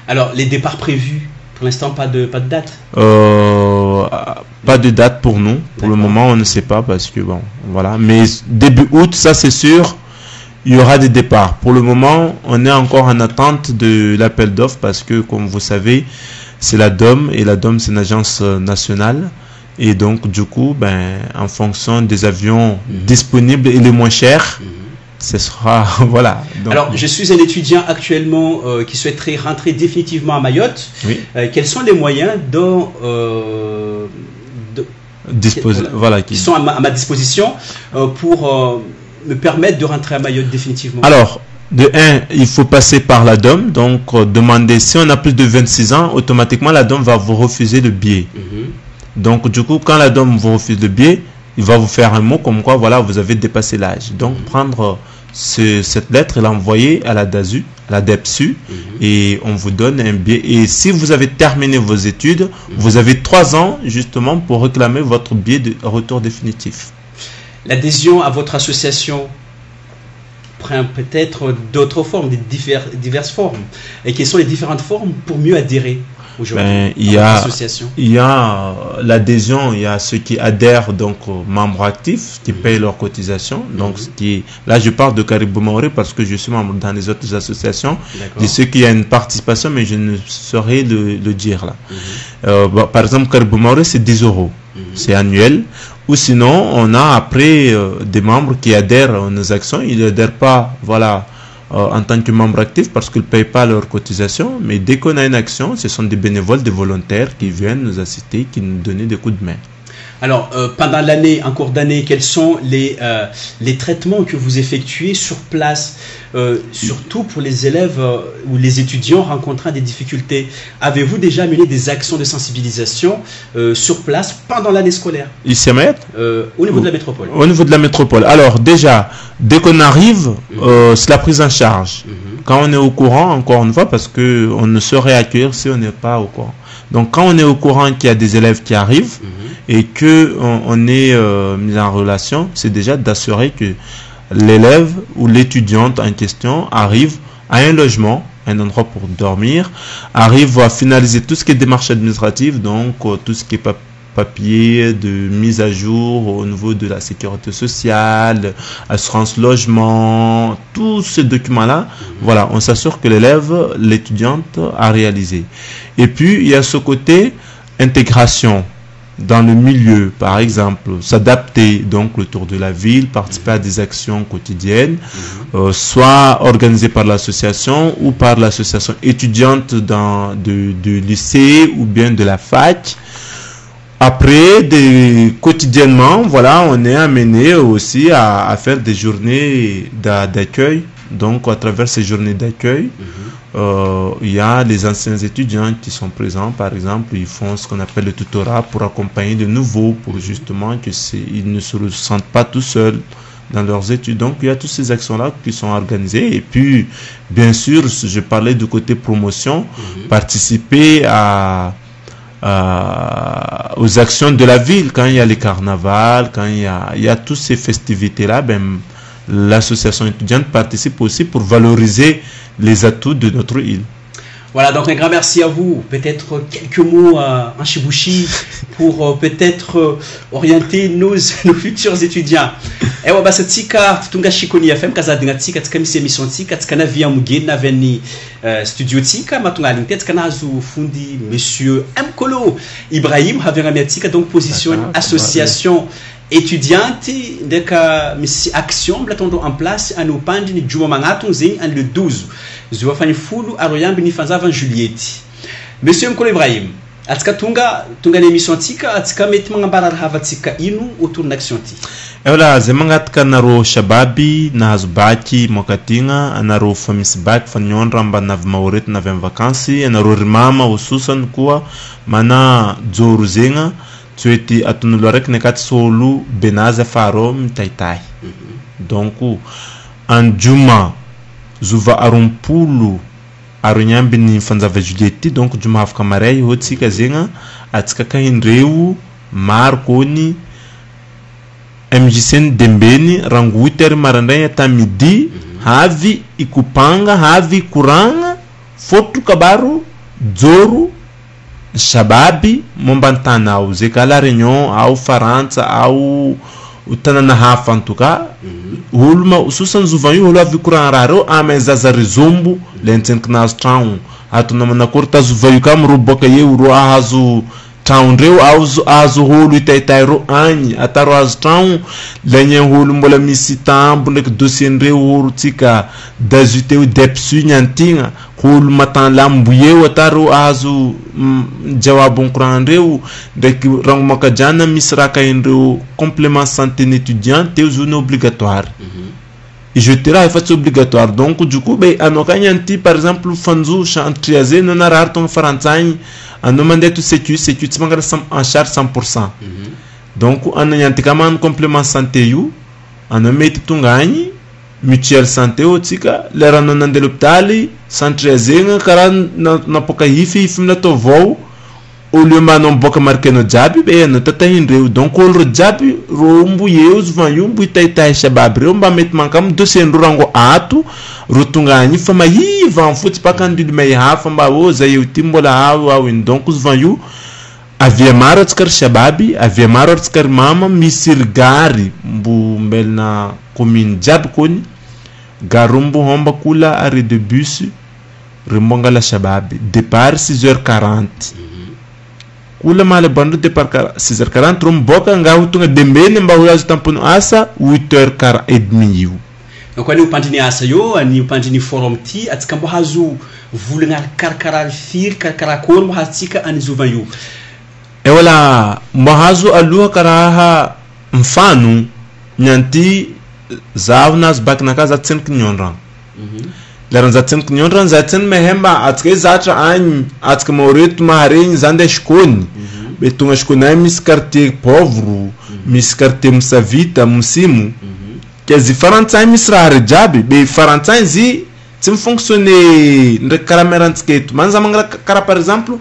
Speaker 1: Alors, les départs prévus, pour l'instant, pas de date?
Speaker 2: Pas de date pour nous. Pour le moment, on ne sait pas parce que bon, voilà. Mais début août, ça c'est sûr, il y aura des départs. Pour le moment, on est encore en attente de l'appel d'offres parce que, comme vous savez, c'est la DOM, et la DOM c'est une agence nationale. Et donc, du coup, ben, en fonction des avions disponibles et les moins chers, ce sera, voilà. Donc,
Speaker 1: alors, je suis un étudiant actuellement qui souhaiterait rentrer définitivement à Mayotte.
Speaker 2: Oui.
Speaker 1: Quels sont les moyens dont, qui sont à ma disposition pour me permettre de rentrer à Mayotte définitivement?
Speaker 2: Alors, de 1, il faut passer par la DOM. Donc, demander, si on a plus de 26 ans, automatiquement, la DOM va vous refuser le billet. Donc, du coup, quand la DOM vous refuse le billet, il va vous faire un mot comme quoi, voilà, vous avez dépassé l'âge. Donc, prendre cette lettre et l'envoyer à la DASU, à la DEPSU, et on vous donne un billet. Et si vous avez terminé vos études, vous avez 3 ans, justement, pour réclamer votre billet de retour définitif.
Speaker 1: L'adhésion à votre association prend peut-être d'autres formes, diverses formes. Et quelles sont les différentes formes pour mieux adhérer aujourd'hui
Speaker 2: il y a l'adhésion, il y a ceux qui adhèrent, donc aux membres actifs qui payent leurs cotisations. Donc là je parle de Caribou Maoré parce que je suis membre dans les autres associations. De ceux qui ont une participation, mais je ne saurais le dire là. Par exemple, Caribou Maoré c'est 10 €, c'est annuel. Ou sinon on a après des membres qui adhèrent à nos actions. Ils n'adhèrent pas, voilà, en tant que membre actif parce qu'ils ne payent pas leur cotisation, mais dès qu'on a une action, ce sont des bénévoles, des volontaires qui viennent nous assister, qui nous donnent des coups de main.
Speaker 1: Alors, pendant l'année, en cours d'année, quels sont les traitements que vous effectuez sur place, surtout pour les élèves ou les étudiants rencontrant des difficultés? Avez-vous déjà mené des actions de sensibilisation sur place pendant l'année scolaire?
Speaker 2: Ici à Mayotte?
Speaker 1: Au niveau de la métropole.
Speaker 2: Au niveau de la métropole. Alors, déjà, dès qu'on arrive, c'est la prise en charge. Quand on est au courant, encore une fois, parce qu'on ne saurait accueillir si on n'est pas au courant. Donc, quand on est au courant qu'il y a des élèves qui arrivent et qu'on est mis en relation, c'est déjà d'assurer que l'élève ou l'étudiante en question arrive à un logement, un endroit pour dormir, arrive à finaliser tout ce qui est démarche administrative, donc tout ce qui est papier de mise à jour au niveau de la sécurité sociale, assurance logement, tous ces documents-là, voilà, on s'assure que l'élève, l'étudiante a réalisé. Et puis, il y a ce côté intégration dans le milieu, par exemple, s'adapter donc le tour de la ville, participer à des actions quotidiennes, soit organisées par l'association ou par l'association étudiante du lycée ou bien de la fac. Après, quotidiennement, voilà, on est amené aussi à faire des journées d'accueil. Donc, à travers ces journées d'accueil, il y a les anciens étudiants qui sont présents. Par exemple, ils font ce qu'on appelle le tutorat pour accompagner de nouveaux, pour justement qu'ils ne se sentent pas tout seuls dans leurs études. Donc, il y a toutes ces actions-là qui sont organisées. Et puis, bien sûr, je parlais du côté promotion, participer aux actions de la ville. Quand il y a les carnavals, quand il y a toutes ces festivités-là, ben, l'association étudiante participe aussi pour valoriser les atouts de notre île.
Speaker 1: Voilà, donc un grand merci à vous. Peut-être quelques mots en Chibouchi pour peut-être orienter nos futurs étudiants. Ewa basa tika tunga shikoni FM kazadinga tika tika mise emission tika tika na via mugeni na veni studio tika matunga lintet kana azu fundi monsieur Mkolo Ibrahim havera miatika donc position association étudiante deka misi action blatando en place à nos pandi ni juma mangaton zin en le 12 zuwa fani fulu aroyambi ni fanzava Juliette. Monsieur Mkolo Ibrahim, atsika tonga ny émission tika atsika mety magnambara raha avatsika ino autour d'action ty.
Speaker 2: Voilà, zay magnatika anareo shababy nahazo baky mokatigna, anareo fa misy baky fa niondra mba navy maorety navy amin'ny vacances, anareo rimama osusany koa mana joro zegna toety atonolo araiky nakaty solo benazy afaro mitaitai. Donc anjuma zuva arompolo aronyamby ny fanjava juliety, donc juma afaka maray hotsika zegna atsika kahindreo maro kony MJCN Dembeni rangu 8h marandray ata midi havy ikupanga havy kuranga foto kabaru joro shababy mombantana au zekala réunion au Faransa au utanana hafa en tout cas hulma ususan zuvanyu holo havy kuranga raro amezaza rizombu lenten knas town atuna manakorta zuvayu kam ruboka yeuro ahazu town reo azo holo itaitairo any ataro azo town lenye holo mbola misy tambo ndek dossier reo holo tika 18 ou depsu nyantinga holo matan lambuyeo ataro azo jawabon kuran reo ndek rango makajana misy raka indreo complément santé étudiant te zone obligatoire. Et je dirais que c'est obligatoire. Donc du coup anoka nyanti par exemple fanzu chantriaze nona rarton farantsany anomande tu sécu timangala en charge 100%. Donc anyanti kama un complément santé you anometi tungani mutuelle santé otika lera nonande l'hôpital chantriaze kara na poka hifi na to vou au lieu manon boka marqué no jabi no tata hindreu donc ol jabi rombu yeus vanyumbu taitai shababre mba met mankam dossier rango atu rutungani fama hi van futi pakandu mai hafa mba oza yutimbola au donc os vanyu avia maro tskar shababi avia maro tskar mama misirgari mbu mbelna commune jab koni garumbu homba kula arrêt de bus rimbonga la shababi départ 6h40 kula mala bandu départ 6h40 rumboka nga hutunga dembeni mba huyazu tampono asa 8h30
Speaker 1: donc ani upandini asa yo ani upandini forum ti atika mbo hazu vulanga karkara fir karkara kon mbo hatika ani zuvan yo
Speaker 2: e wala mbo hazu aluha karaha mfano nyanti zavnas bakna kaza tsenk nyonran leran zaten nyonran zaten mehemba atke zatra an atke morit maharin zande shkoni betunga shkona mis quartier pauvre mis quartier msavita msimu que zi farantsay misrare jabi be farantsay zi tim fonctionner ndre karamerantsket manza mangala kara par exemple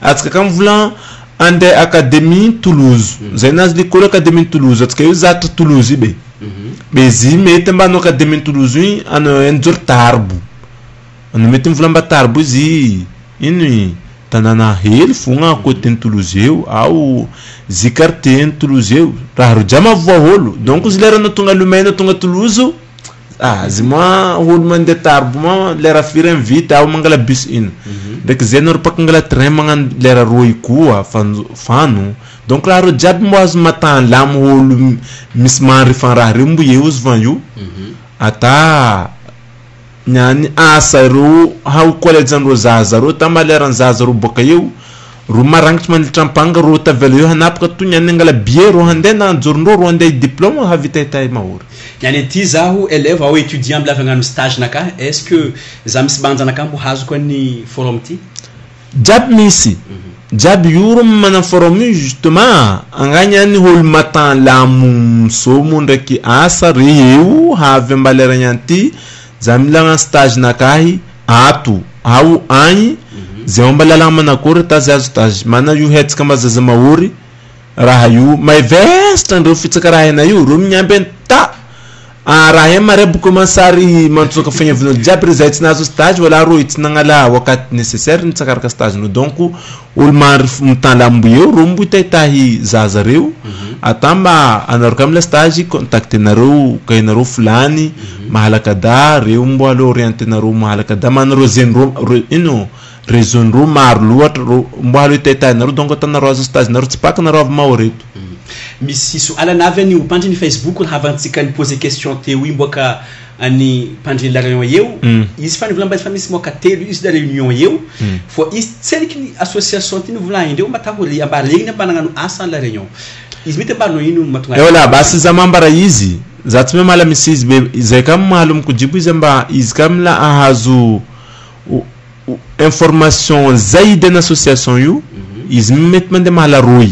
Speaker 2: atke kam voulant ande académie Toulouse zainaz di kol académie Toulouse atke zatra Toulouse be zi metemba no académie Toulouse ano endur tarbu ano metem vulamba tarbu zi ini tanana hel funga côté Toulouse au zikarten Toulouse raru jama voholo donc zilera no tunga lumena tunga Toulouse zima hol mande tarbu ma lera firen vita au mangala bus in dek zenor pakangala train mangan lera roi kuwa fanu donc raru jab moaz matan lam hol misman rifan raru mbu yeus vanyu ata nyani asaru hau kolejan rozazaro tamaleran zazaro bokayu ruma rankman trampanga rota velio hanapka tu nyani ngala biero handena jorndo ronde diplôme havita tay maur
Speaker 1: yani tizahu élève ou étudiant blavanga no stage naka est-ce que zamis banza naka mbo hazu ko ni forum ti
Speaker 2: jab misi jab yurum mana forum justement anganya ni hol matan lamu somu ndeki asa riu have mbalera nyanti zamilanga stage nakahi atu au ani zeomba lalama na korta za stage mana yu hets kama za mauri rahayu my vest ndo fitskara na yu rum nyamben ta rahem marebu komansari mantoka fanya vino jabri za itnazo stage wala ro itnangala wakati nécessaire ntsakar ka stage no donc ulmar mtala mbuyo rumbu taitahi zazareu atamba anarkam la stage contacte naro kainaro fulani mahalakada reumbo alo oriente naro mahalakada man rozen ino raison ro marlu atro mbalo taitahi naro donc tanaro stage naro tspak naro maoreto
Speaker 1: misiso ala naveni upandini Facebook havantsika ni poser question te wimboka ani pandri la réunion yeu is fan vula mbas famille mo katelo is da réunion yeu fo is celle qui association tin vula inde uma ta holi amba leng ba nganu asa la réunion is mite ba no inu matunga
Speaker 2: wala basi zamambara hizi zatime mala misis be zekam malum kujibu zamba is kamla ahazu information zaide na association yu is metmande mala roi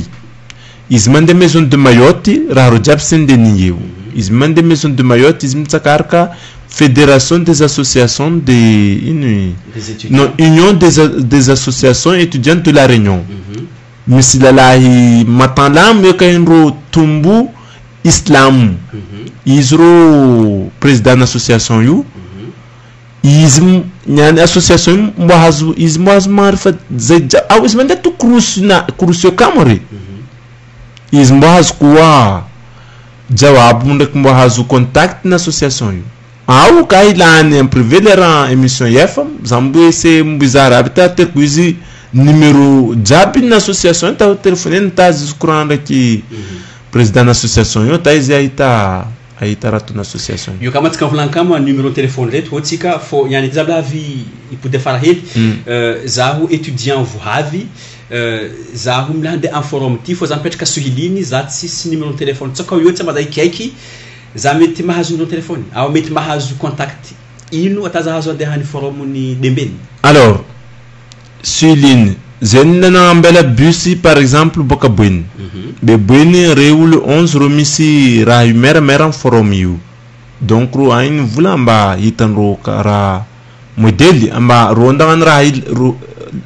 Speaker 2: is mande maison de Mayotte raro jabsen de nieu is mande maison de Mayotte is mtsakarka fédération des associations union des associations étudiantes de la Réunion misilalahi matanlam yakainro tumbu islam isro président d'association yu izm nyane association mwahazu izmwaz marfa zeja au ismende tu krusyo kamore izmwaz kuwa jawabu ndak mwahazu contact na association yu au kailan en privé leran émission yefam zambu se mbizara habita te kuizi numéro jabi na association ta téléphone ta zikuran ki président d'association yo ta izaita aita ratu na association
Speaker 1: yo kama tikavulan kama numéro téléphone letu hotika fo yani zabla vi ipude farahil zahu étudiant vu havi zahu mlande informatif aux empêche ka suhilini zatsi numéro téléphone tsaka yo tsama dai keki zameti mahazu no téléphone aw meti mahazu contact inu atazahazo de hani forum ni dembeni
Speaker 2: alors suhilini zenna mbela busi par exemple boka buin be buin reul 11 romisi rahumer meran forum yu donc ro ain vulamba yitanro kara modeli amba rondan rahil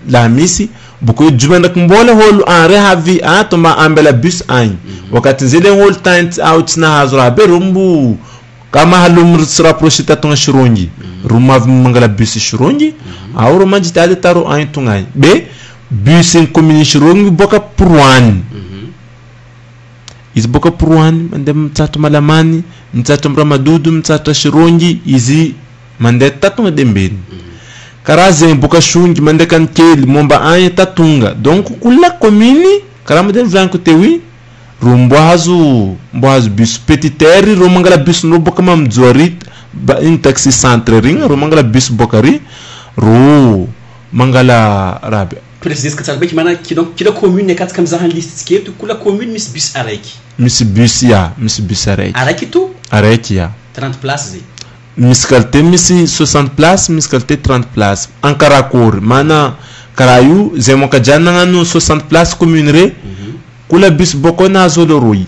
Speaker 2: la misi boko jumandak mbole hol en rehavi atoma ambela bus ain wakati zele hol tent out na hazra be rumbu kama halum sra prochita ton shirongi rumav mangala bus shirongi awro majitade taro ain tungay be bus en commune shirongi boka purwan is boka purwan mandem tatu malamani mtatu mramadudu mtatu shirongi izi mande tatu dembeni karazen boka shungi mande kan kel momba anye tatunga donc kula commune karamden vlanko tewi rumboazu bus petiteri romangala bus no boka mam zorit ba in taxi centre ring romangala bus bokari ro mangala rabe
Speaker 1: précise que ça veut dire mana qui donc qui la commune ne quatre comme ça en liste qui est tout la commune miss bus areki
Speaker 2: miss bus
Speaker 1: areki tout
Speaker 2: areki ya
Speaker 1: 30 places
Speaker 2: miskalte misi 60 places miskalte 30 places en karakour mana karayu zemoka jana ngano 60 places communere kula bus bokona zolo roi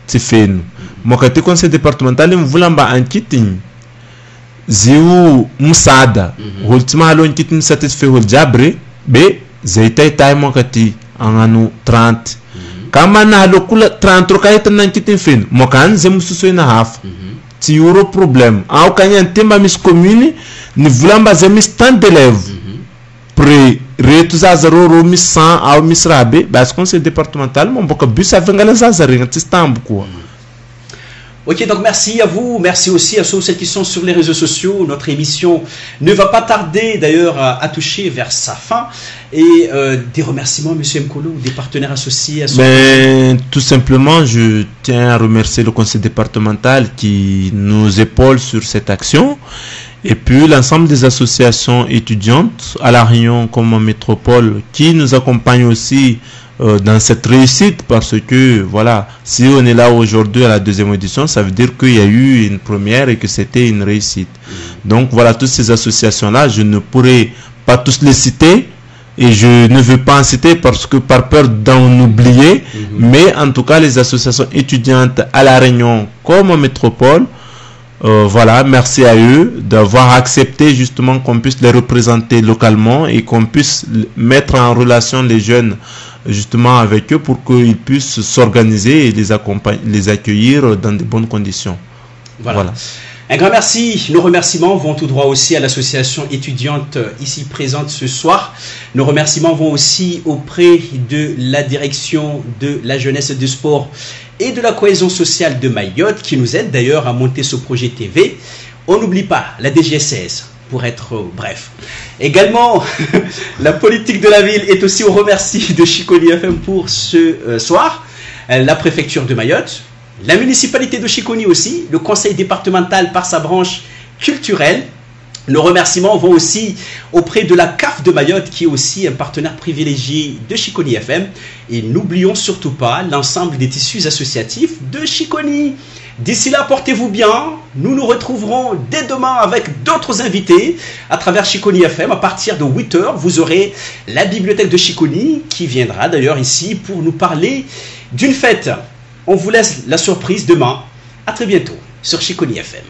Speaker 2: tifenu mokati conseil départemental mvulamba ankitin ziu musada ultima alon kitin satisfait hol jabre be zeitay tay mokati anganu 30 kama na lokula 30 kayta nan kitin fin mokan zemu suso na half ti euro problème au kanyan temba mis commune ni vulamba zemis stand d'élèves pre retu za zero mis 100 au mis rabe bas conseil départemental mon boka bus avengala za zaringa tistambu quoi.
Speaker 1: Ok, donc merci à vous, merci aussi à ceux qui sont sur les réseaux sociaux. Notre émission ne va pas tarder d'ailleurs à toucher vers sa fin. Et des remerciements, M. Mkolo, des partenaires associés à ce
Speaker 2: tout simplement, je tiens à remercier le conseil départemental qui nous épaule sur cette action. Et puis l'ensemble des associations étudiantes à La Réunion comme en métropole qui nous accompagnent aussi dans cette réussite, parce que voilà, si on est là aujourd'hui à la deuxième édition, ça veut dire qu'il y a eu une première et que c'était une réussite. Donc voilà, toutes ces associations-là, je ne pourrais pas tous les citer et je ne veux pas en citer parce que par peur d'en oublier, mais en tout cas les associations étudiantes à La Réunion comme en métropole, voilà, merci à eux d'avoir accepté justement qu'on puisse les représenter localement et qu'on puisse mettre en relation les jeunes justement avec eux pour qu'ils puissent s'organiser et les accompagner, les accueillir dans de bonnes conditions.
Speaker 1: Voilà. Un grand merci. Nos remerciements vont tout droit aussi à l'association étudiante ici présente ce soir. Nos remerciements vont aussi auprès de la direction de la jeunesse et du sport et de la cohésion sociale de Mayotte qui nous aide d'ailleurs à monter ce projet TV. On n'oublie pas la DGSS. Pour être bref. Également, la politique de la ville est aussi au remercie de Chiconi FM pour ce soir. La préfecture de Mayotte, la municipalité de Chiconi aussi, le conseil départemental par sa branche culturelle. Nos remerciements vont aussi auprès de la CAF de Mayotte, qui est aussi un partenaire privilégié de Chiconi FM. Et n'oublions surtout pas l'ensemble des tissus associatifs de Chiconi. D'ici là, portez-vous bien. Nous nous retrouverons dès demain avec d'autres invités à travers Chiconi FM. À partir de 8 h, vous aurez la bibliothèque de Chiconi qui viendra d'ailleurs ici pour nous parler d'une fête. On vous laisse la surprise demain. À très bientôt sur Chiconi FM.